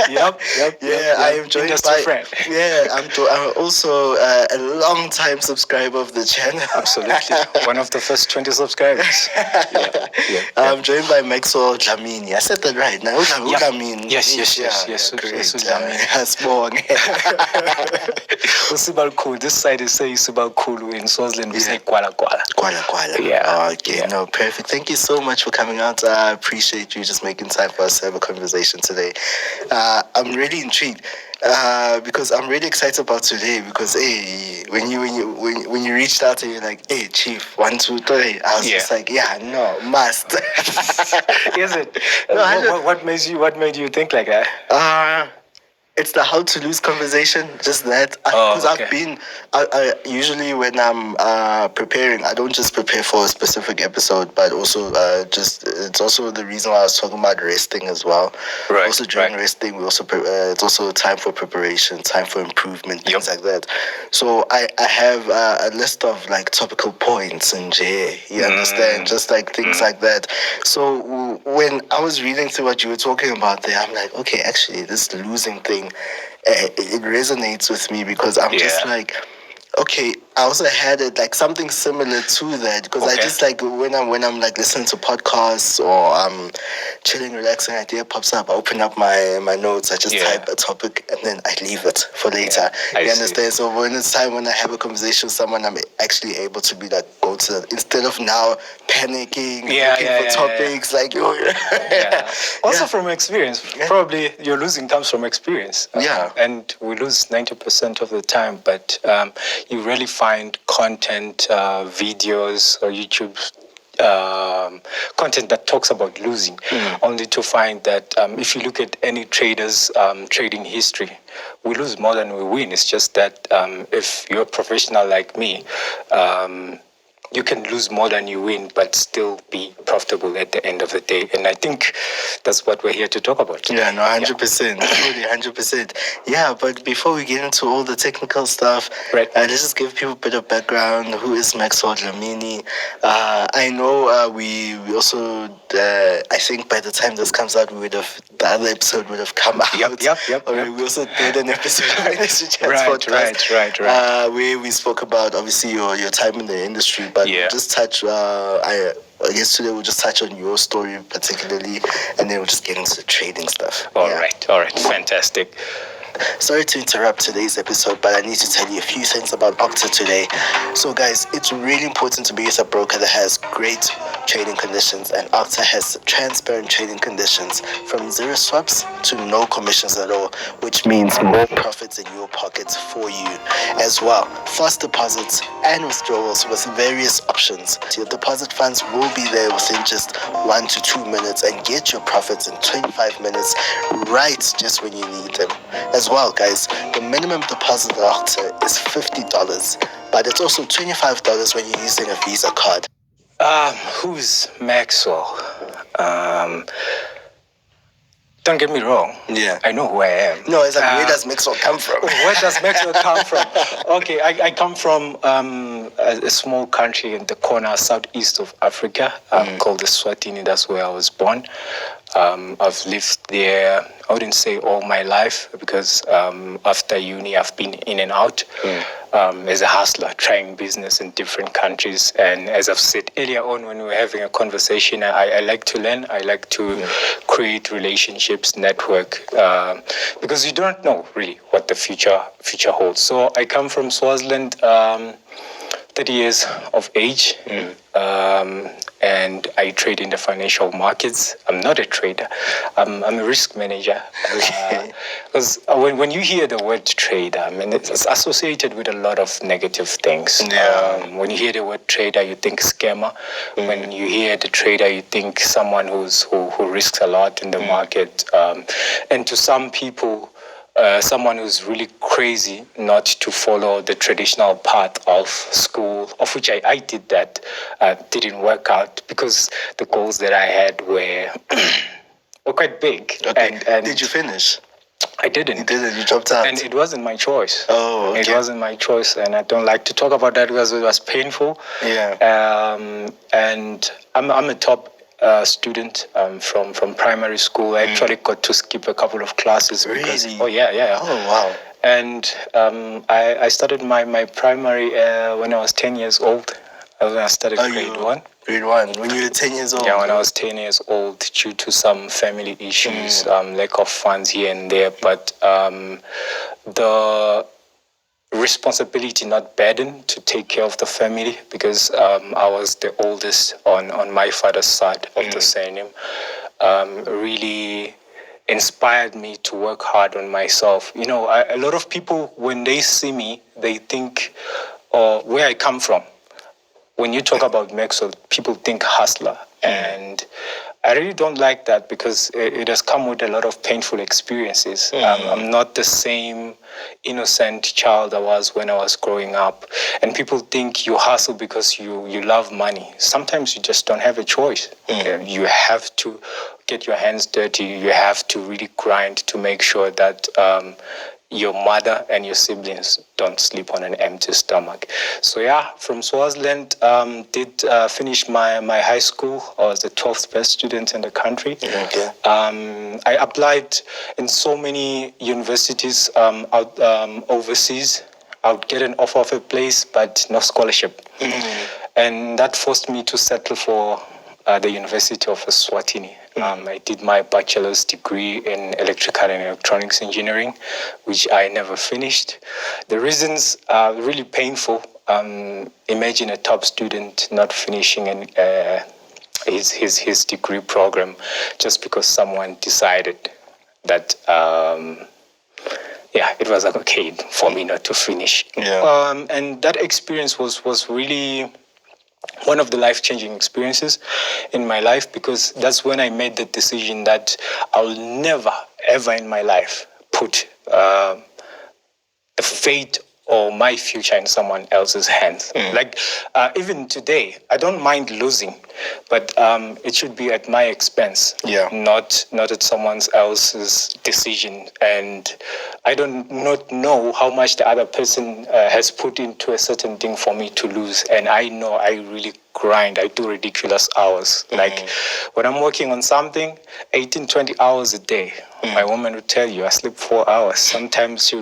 Yep. Yeah, I am joined Industry by friend. Yeah, I'm also a long time subscriber of the channel. Absolutely. One of the first 20 subscribers. I'm joined by Maxwell Dlamini. I said that right now. Yep. Dlamini. Yes. Great. Dlamini. Sibonge. Usibal. This side is say Usibal Kulu. In Swaziland we say Kwala. Kwala. Yeah. Okay, no, perfect. Thank you so much for coming out. I appreciate you just making time for us to have a conversation today. I'm really intrigued because I'm really excited about today because hey, when you reached out and you're like, hey, Chief, 1, 2, 3, I was just like, yeah, no, must. Is it? No, what made you think like that? It's the how to lose conversation, just that. Because okay. I usually when I'm preparing, I don't just prepare for a specific episode, but also it's also the reason why I was talking about resting as well. Right. Also during resting, we also it's also time for preparation, time for improvement, things like that. So I have a list of like topical points in J. You understand, just like things like that. So when I was reading through what you were talking about there, I'm like, okay, actually, this losing thing. It resonates with me because I'm just like, okay, I also had it like something similar to that because I just like when I'm like listening to podcasts or I'm chilling, relaxing, idea pops up, I open up my notes, I just type a topic and then I leave it for later. You understand? So when it's time when I have a conversation with someone, I'm actually able to be like go to instead of now panicking, looking for topics like Also from experience, probably your losing comes from experience. And we lose 90% of the time, but you really find content, videos or YouTube content that talks about losing, only to find that if you look at any traders' trading history, we lose more than we win. It's just that if you're a professional like me, you can lose more than you win, but still be profitable at the end of the day. And I think that's what we're here to talk about. Yeah, no, 100%. Truly, 100%. Yeah, but before we get into all the technical stuff, let's just give people a bit of background. Who is Maxwell Dlamini? I know we also, I think by the time this comes out, the other episode would have come out. Yep. We also did an episode of Industry Chats podcast. Right. Where we spoke about, obviously, your time in the industry, but we'll just touch, I guess today we'll just touch on your story particularly, and then we'll just get into the trading stuff. All right. Fantastic. Sorry to interrupt today's episode, but I need to tell you a few things about Octa today. So guys, it's really important to be with a broker that has great trading conditions, and Octa has transparent trading conditions from zero swaps to no commissions at all, which means more profits in your pockets for you as well. Fast deposits and withdrawals with various options. Your deposit funds will be there within just 1 to 2 minutes and get your profits in 25 minutes right just when you need them. As well, guys, the minimum deposit at Octa is $50, but it's also $25 when you're using a Visa card. Who's Maxwell? Don't get me wrong. Yeah. I know who I am. No, it's like, where does Maxwell come from? Where does Maxwell come from? Okay, I come from a small country in the corner southeast of Africa called Eswatini. That's where I was born. I've lived there, I wouldn't say all my life, because after uni I've been in and out as a hustler, trying business in different countries. And as I've said earlier on when we were having a conversation, I like to learn, I like to create relationships, network, because you don't know really what the future holds. So I come from Swaziland, 30 years of age, and I trade in the financial markets. I'm not a trader. I'm a risk manager. Because when you hear the word trader, I mean, it's associated with a lot of negative things. When you hear the word trader, you think scammer. When you hear the trader, you think someone who risks a lot in the market. And to some people, someone who's really crazy not to follow the traditional path of school, of which I did that, didn't work out because the goals that I had were quite big. Okay. And did you finish? I didn't. You didn't? You dropped out? And it wasn't my choice. Oh, okay. It wasn't my choice, and I don't like to talk about that because it was painful. Yeah. And I'm a top student from primary school. I actually got to skip a couple of classes. Because, Really? oh, yeah. Oh, wow. And I started my primary when I was 10 years old. When I started grade 1. Grade 1, when you were 10 years old? Yeah, when I was 10 years old, due to some family issues, lack of funds here and there. But the responsibility, not burden, to take care of the family, because I was the oldest on my father's side of the surname, really inspired me to work hard on myself. You know, a lot of people, when they see me, they think, where I come from. When you talk about Maxwell, people think hustler. And I really don't like that, because it has come with a lot of painful experiences. I'm not the same innocent child I was when I was growing up. And people think you hustle because you love money. Sometimes you just don't have a choice. You have to get your hands dirty. You have to really grind to make sure that your mother and your siblings don't sleep on an empty stomach. So yeah, from Swaziland, did finish my high school. I was the 12th best student in the country. Okay. I applied in so many universities overseas. I would get an offer of a place, but no scholarship. And that forced me to settle for the University of Eswatini. I did my bachelor's degree in electrical and electronics engineering, which I never finished. The reasons are really painful. Imagine a top student not finishing his degree program just because someone decided that it was like okay for me not to finish. And that experience was really one of the life-changing experiences in my life, because that's when I made the decision that I'll never, ever in my life put the fate or my future in someone else's hands. Like, even today, I don't mind losing, but it should be at my expense, not at someone else's decision. And I not know how much the other person has put into a certain thing for me to lose. And I know I really grind. I do ridiculous hours. Like, when I'm working on something, 18, 20 hours a day. My woman will tell you, I sleep 4 hours. Sometimes she